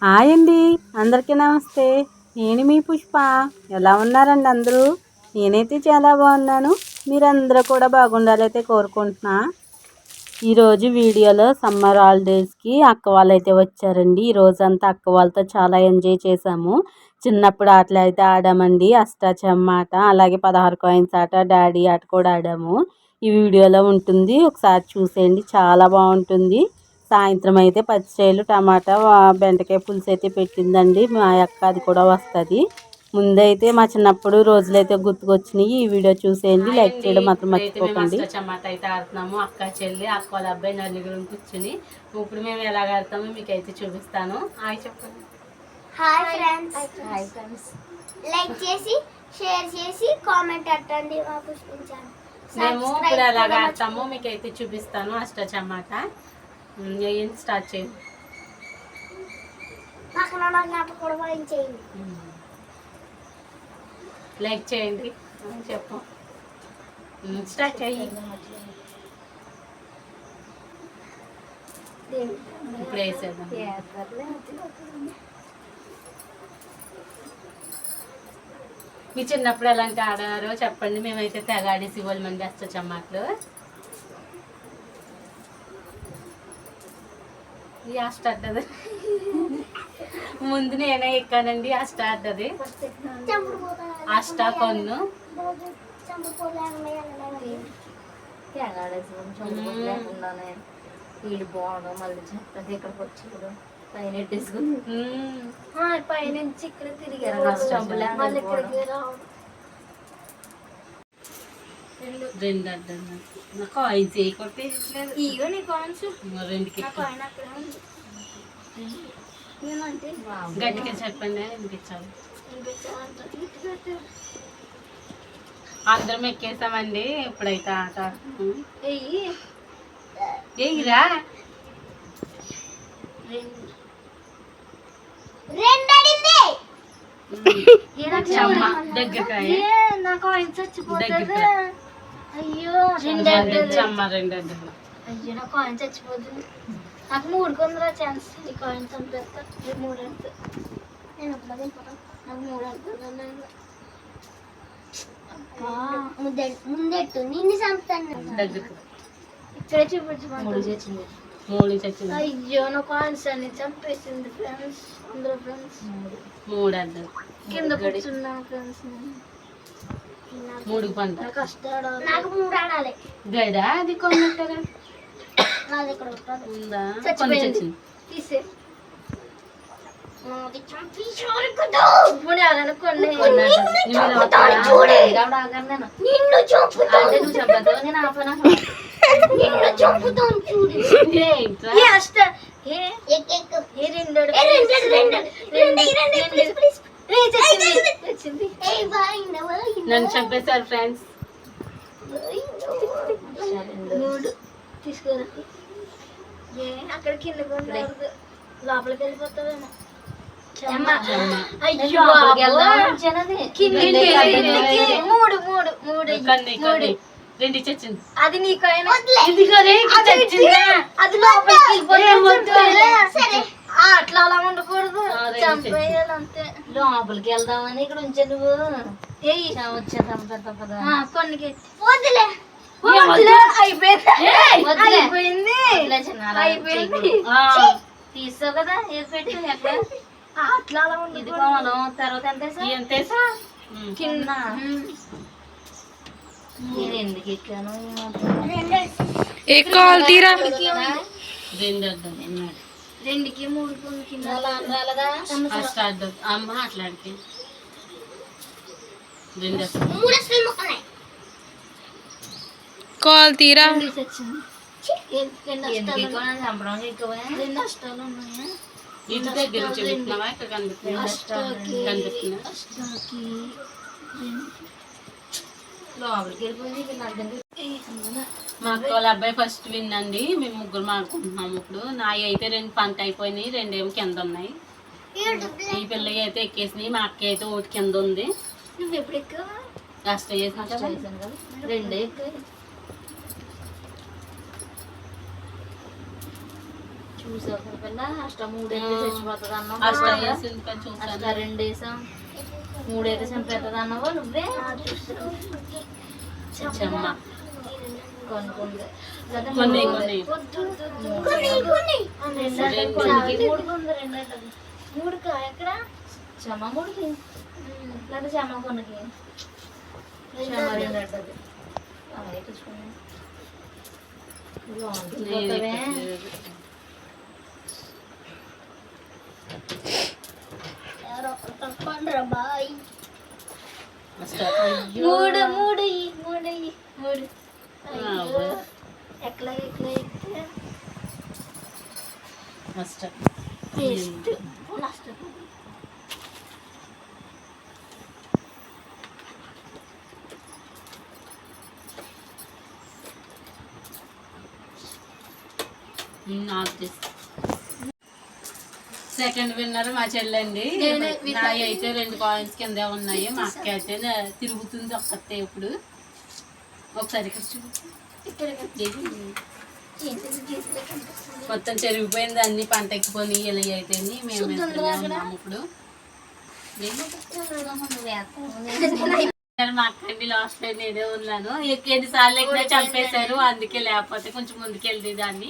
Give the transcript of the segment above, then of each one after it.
Hi అండి, అందరికీ నమస్తే. నేను మీ పుష్ప. ఎలా ఉన్నారండి అందరూ? నేనైతే చాలా బాగున్నాను. మీరందరూ కూడా బాగుండాలైతే కోరుకుంటున్నా. ఈరోజు వీడియోలో సమ్మర్ హాలిడేస్కి అక్క వాళ్ళు అయితే వచ్చారండి. ఈరోజంతా అక్క వాళ్ళతో చాలా ఎంజాయ్ చేసాము. చిన్నప్పుడు ఆటలు అయితే ఆడామండి. అష్టాచెమ్మ ఆట, అలాగే 16 కాయిన్స్ ఆట, డాడీ ఆట కూడా ఆడాము. ఈ వీడియోలో ఉంటుంది, ఒకసారి చూసేయండి, చాలా బాగుంటుంది. సాయంత్రం అయితే పచ్చిచేలు టమాటా బెండకాయ పులుసు అయితే పెట్టిందండి మా అక్క. అది కూడా వస్తుంది. ముందైతే మా చిన్నప్పుడు రోజులైతే గుర్తుకొచ్చినాయి. ఈ వీడియో చూసేయండి, లైక్ చేయడం మాత్రం మర్చిపోకండి. టమాటా అయితే ఆడుతున్నాము, అక్క చెల్లి, అక్క వాళ్ళ అబ్బాయి నలుగురు కూర్చుని. ఇప్పుడు మేము ఎలాగ ఆడతామో మీకు అయితే చూపిస్తాను. హాయ్ చెప్పండి. Hi friends. Hi friends. Like చేసి షేర్ చేసి కామెంట్ పెట్టండి. మా పుష్పించాను. మేము ఇప్పుడు ఎలాగ ఆడతామో మీకు అయితే చూపిస్తాను. అష్టాచెమ్మాట స్టార్ట్ చేయండి. లైక్ చేయండి, చెప్పు. స్టార్ట్ చేయి. ఇప్పుడు వేసేద్దాం. మీ చిన్నప్పుడు ఎలాంటి ఆడారో చెప్పండి. మేమైతే తెగ ఆడేసి ఇవ్వాలి మంది అష్టాచెమ్మట్లు. ఈ అష్ట అడ్డది ముందు నేనే ఎక్కానండి. అష్ట అడ్డది అష్ట కొన్ను వీళ్ళు బాగుండవు. మళ్ళీ చెప్పండి ఇక్కడికి వచ్చి పైన ఎట్టేసుకుని పైనుంచి ఇక్కడ తిరిగారు. రెండు అడ్డాను కాయిన్స్ ఏ కొట్టే ఇగో నీ కాయిన్స్ రెండుకి కాయిన్ అక్కడ ఏమంటే గట్టిగా చెప్పండి వినిపించాలి. అందరం ఎక్కేసామండి. ఇప్పుడైతే ఆట ఏగిరా దగ్గరకాయ నా కాయిన్స్ చచ్చిపోతుంది. అయ్యో చమ్మ రెండు అడ్డలు. అయ్యో నా కాయిన్స్ చచ్చిపోతుంది. నాకు 3 కొందరు ఛాన్స్. ఈ కాయిన్స్ చంపేస్తా. 3 ఎంత నేను అట్లా తింటాను. నాకు 3 ఎంత ముందెట్టు నిన్ను చంపుతాను. దగ్గరకు ఇక్కడే చూపించు. 3 చచ్చింది. అయ్యో నా కాయిన్స్ అన్ని చంపేసింది ఫ్రెండ్స్. అందరూ ఫ్రెండ్స్ 3 అడ్డలు కింద కూర్చున్నా ఫ్రెండ్స్. 3 పంట కష్టాలు. నాకు 3 ఆడాలి. గడా అది కొన్నట్టరా నాది ఇక్కడ ఉందా? చచ్చిపోయింది. తీసే నన్ను చంపేశారు ఫ్రెండ్స్. తీసుకోరా. అక్కడ కింద లోపలికి వెళ్ళిపోతావేమో. రెండు చచ్చింది. అది నీకైనా అది అట్లా అలా ఉండకూడదు. చంపేయాలి అంతే. లోపలికి వెళ్దామని ఇక్కడ ఉంచే నువ్వు కొన్ని అయిపోయింది. తీసావు కదా ఏది పెట్టి ఎక్కడ అట్లా అలా ఇది కోమలు. తర్వాత ఎంత కింద నేను ఎందుకు ఎక్కాను? రెండుకి 3 కింద మాట్లాడితే కాల్ తీరా. 2 అష్టాలు ఉన్నాయా? ఇంటి దగ్గర చూపిస్తున్నావా? ఇక్కడ కనిపిస్తున్నా. లోపలికి వెళ్ళిపోయింది. మా అక్క వాళ్ళ అబ్బాయి ఫస్ట్ విన్ అండి. మేము 3 ఆడుకుంటున్నాము. ఇప్పుడు నాయి అయితే 2 పంట అయిపోయినాయి, 2 ఏమో కింద ఉన్నాయి. ఈ పిల్లకి అయితే ఎక్కేసినాయి. మా అక్క అయితే 1 కింద ఉంది. నువ్వు ఎప్పుడు ఎక్కువ కష్ట చేసిన 2 ఎక్కువ చూసావు కదా పిల్ల అష్ట 3 అయితే చచ్చిపోతుంది అన్నావు అష్ట 2 వేసాం 3 అయితే చంపేస్తుంది అన్నావు నువ్వే కొనుక్కుంది మూడుక ఎక్కడ చెమ్మ మూడుకి లేదా చెమ్మ కొనకి చెమ్మ 2 అంటది మూడు మూడు మూడు మూడు ఎట్లా ఎట్లా వేస్ట్ లాస్ట్ సెకండ్ విన్నర్ మా చెల్లండి. నా అయితే 2 కాయిన్స్ కిందే ఉన్నాయి. మా అక్క అయితే తిరుగుతుంది ఒక్కతే. ఇప్పుడు ఒకసారి మొత్తం చెరిగిపోయింది, అన్ని పంట ఎక్కిపోయి ఇలా అయితే మేము ఉన్నాము. ఇప్పుడు మా అక్కండి లాస్ట్ టైం నేనే ఉన్నాను. ఎన్నిసార్లు ఎక్కడ చంపేశారు, అందుకే లేకపోతే కొంచెం ముందుకెళ్ళి దాన్ని.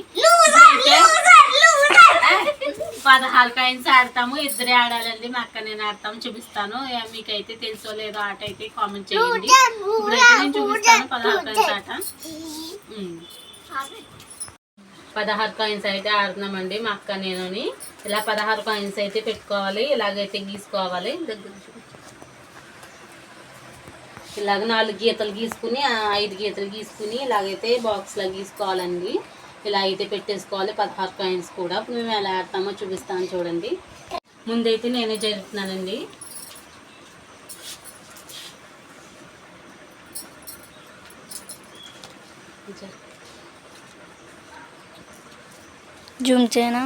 16 కాయిన్స్ ఆడతాము, ఇద్దరే ఆడాలండి. మా అక్క నేను ఆడతాము, చూపిస్తాను. మీకైతే తెలుసో లేదో ఆట అయితే కామెంట్ చేయండి. ఇప్పుడైతే నేను చూపిస్తాను 16 కాయిన్స్ ఆట. 16 కాయిన్స్ అయితే ఆడుతున్నామండి మా అక్క నేను. ఇలా 16 కాయిన్స్ అయితే పెట్టుకోవాలి. ఇలాగైతే గీసుకోవాలి. ఇలాగ 4 గీతలు గీసుకుని 5 గీతలు గీసుకుని ఇలాగైతే బాక్స్లో గీసుకోవాలండి. ఇలా అయితే పెట్టేసుకోవాలి 16 కాయిన్స్ కూడా. ఇప్పుడు మేము ఎలా ఆడతామో చూపిస్తాను చూడండి. ముందైతే నేనే జరుపుతున్నానండి. జూమ్ చేయనా?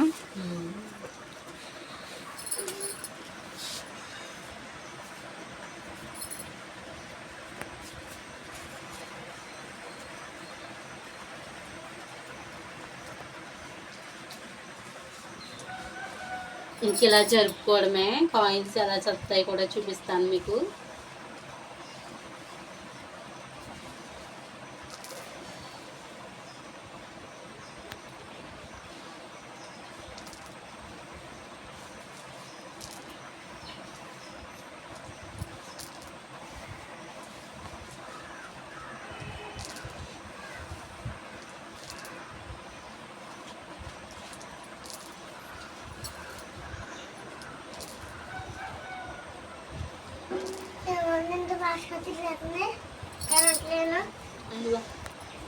ఇంక ఇలా జరుపుకోవడమే. కాయిన్స్ ఎలా చెప్తాయి కూడా చూపిస్తాను మీకు.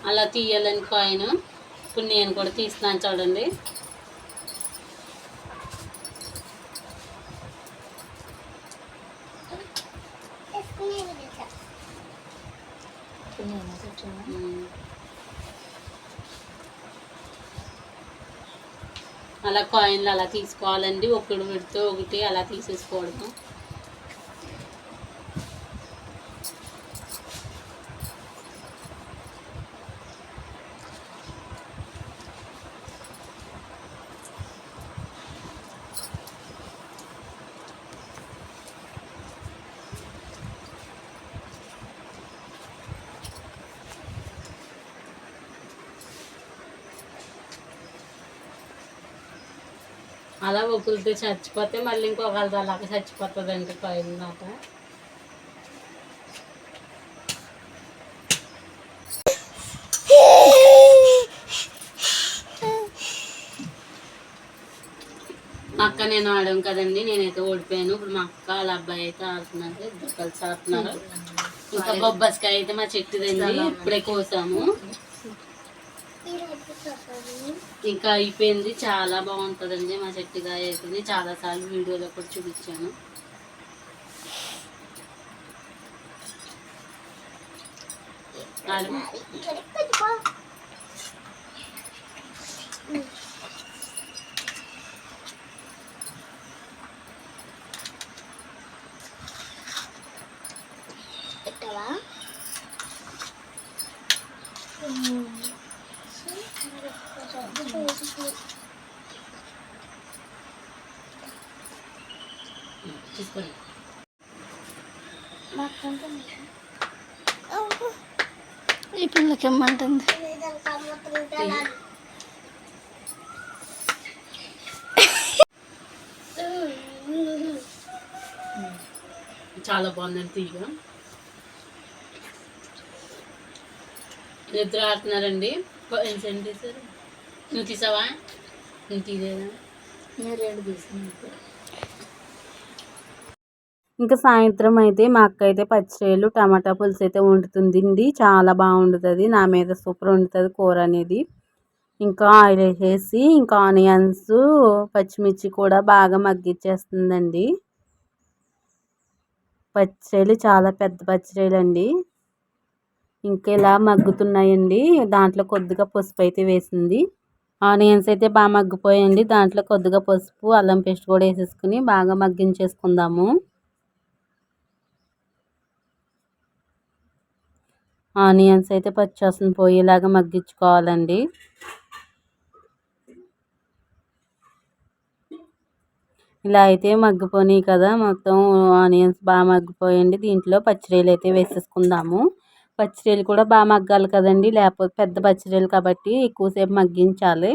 అలా తీయాలని కాయిన్. ఇప్పుడు నేను కూడా తీస్తున్నాను చూడండి. అలా కాయిన్లు అలా తీసుకోవాలండి. ఒకటి పెడితే ఒకటి అలా తీసేసుకోవడము. అలా ఒకరితో చచ్చిపోతే మళ్ళీ ఇంకొకరితో అలాగే చచ్చిపోతుందండి కాయిన్ మాట. మా అక్క నేను ఆడాం కదండి, నేనైతే ఓడిపోయాను. ఇప్పుడు మా అక్క వాళ్ళ అబ్బాయి అయితే ఆడుతున్నారు, ఇద్దరు కలిసి ఆడుతున్నారు. ఇంకా బొబ్బస్కాయ అయితే మా చెట్టుదండి, ఇప్పుడే కోసాము. ఇంకా అయిపోయింది. చాలా బాగుంటుందండి మా చెట్టుకాయ అవుతుంది. చాలాసార్లు వీడియోలో కూడా చూపించాను. తీసుకోండి. ఈ పిల్లకి ఇమ్మంటుంది. చాలా బాగుందండి తీగ. నిద్ర ఆడుతున్నారండి. ఏం తీసారు? నువ్వు తీసావా? నువ్వు తీసేదా? నేను 2 తీసాను. ఇంకా సాయంత్రం అయితే మా అక్క అయితే పచ్చిరొయ్యలు టమాటా పులుసు అయితే వండుతుందండి. చాలా బాగుంటుంది. నా మీద సూపర్ వండుతుంది కూర అనేది. ఇంకా ఆయిల్ వేసేసి ఇంకా ఆనియన్స్ పచ్చిమిర్చి కూడా బాగా మగ్గిచ్చేస్తుందండి. పచ్చిరొయ్యలు చాలా పెద్ద పచ్చిరొయ్యలు అండి. ఇంకా ఇలా మగ్గుతున్నాయండి. దాంట్లో కొద్దిగా పసుపు అయితే వేసింది. ఆనియన్స్ అయితే బాగా మగ్గిపోయాయండి. దాంట్లో కొద్దిగా పసుపు అల్లం పేస్ట్ కూడా వేసేసుకుని బాగా మగ్గించేసుకుందాము. ఆనియన్స్ అయితే పచ్చివాసన పోయేలాగా మగ్గించుకోవాలండి. ఇలా అయితే మగ్గిపోయినాయి కదా, మొత్తం ఆనియన్స్ బాగా మగ్గిపోయండి. దీంట్లో పచ్చిరొయ్యలు అయితే వేసేసుకుందాము. పచ్చిరొయ్యలు కూడా బాగా మగ్గాలి కదండి, లేకపోతే పెద్ద పచ్చిరొయ్యలు కాబట్టి ఎక్కువసేపు మగ్గించాలి.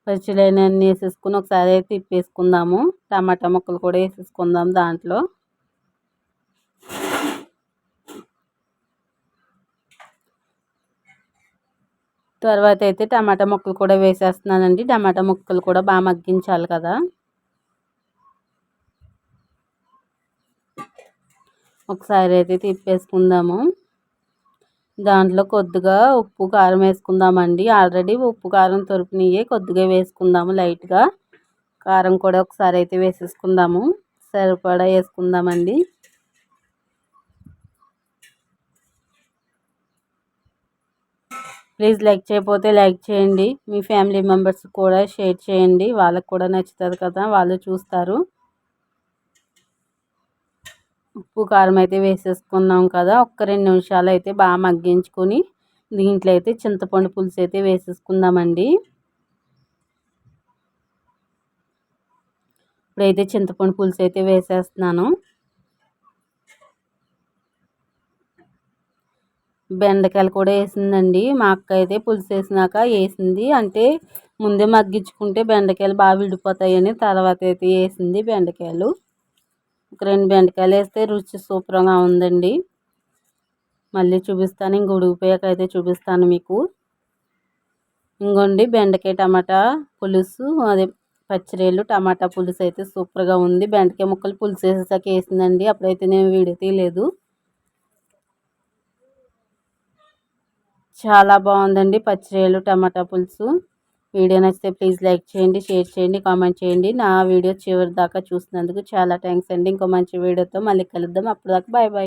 పచ్చిరొయ్యలు అన్నీ వేసేసుకుని ఒకసారి అయితే తిప్పేసుకుందాము. టమాటా ముక్కలు కూడా వేసేసుకుందాం దాంట్లో. తర్వాత అయితే టమాటా ముక్కలు కూడా వేసేస్తున్నానండి. టమాటా ముక్కలు కూడా బాగా మగ్గించాలి కదా. ఒకసారి అయితే తిప్పేసుకుందాము. దాంట్లో కొద్దిగా ఉప్పు కారం వేసుకుందామండి. ఆల్రెడీ ఉప్పు కారం తొరిపినవి కొద్దిగా వేసుకుందాము లైట్గా. కారం కూడా ఒకసారి అయితే వేసేసుకుందాము. సరిపడా వేసుకుందామండి. ప్లీజ్ లైక్ చేయకపోతే లైక్ చేయండి. మీ ఫ్యామిలీ మెంబర్స్ కూడా షేర్ చేయండి. వాళ్ళకు కూడా నచ్చుతుంది కదా, వాళ్ళు చూస్తారు. ఉప్పు కారం అయితే వేసేసుకున్నాం కదా. ఒక్క 2 నిమిషాలు అయితే బాగా మగ్గించుకొని దీంట్లో అయితే చింతపండు పులుసు అయితే వేసేసుకుందామండి. ఇప్పుడైతే చింతపండు పులుసు అయితే వేసేస్తున్నాను. బెండకాయలు కూడా వేసిందండి. మా అక్క అయితే పులుసు వేసినాక వేసింది. అంటే ముందే మగ్గించుకుంటే బెండకాయలు బాగా విడిపోతాయని తర్వాత అయితే వేసింది బెండకాయలు. ఒక 2 బెండకాయలు వేస్తే రుచి సూపర్గా ఉందండి. మళ్ళీ చూపిస్తాను, ఇంక ఉడికిపోయాక అయితే చూపిస్తాను మీకు. ఇంకోండి బెండకాయ టమాటా పులుసు, అదే పచ్చిరొయ్యలు టమాటా పులుసు అయితే సూపర్గా ఉంది. బెండకాయ ముక్కలు పులుసు వేసేసాక వేసిందండి. అప్పుడైతే నేను వీడియో తీయలేదు. చాలా బాగుందండి పచ్చిరొయ్యలు టమాటా పులుసు. వీడియో నచ్చితే ప్లీజ్ లైక్ చేయండి, షేర్ చేయండి, కామెంట్ చేయండి. నా వీడియో చివరి దాకా చూసినందుకు చాలా థ్యాంక్స్ అండి. ఇంకో మంచి వీడియోతో మళ్ళీ కలుద్దాం. అప్పటిదాకా బాయ్ బాయ్.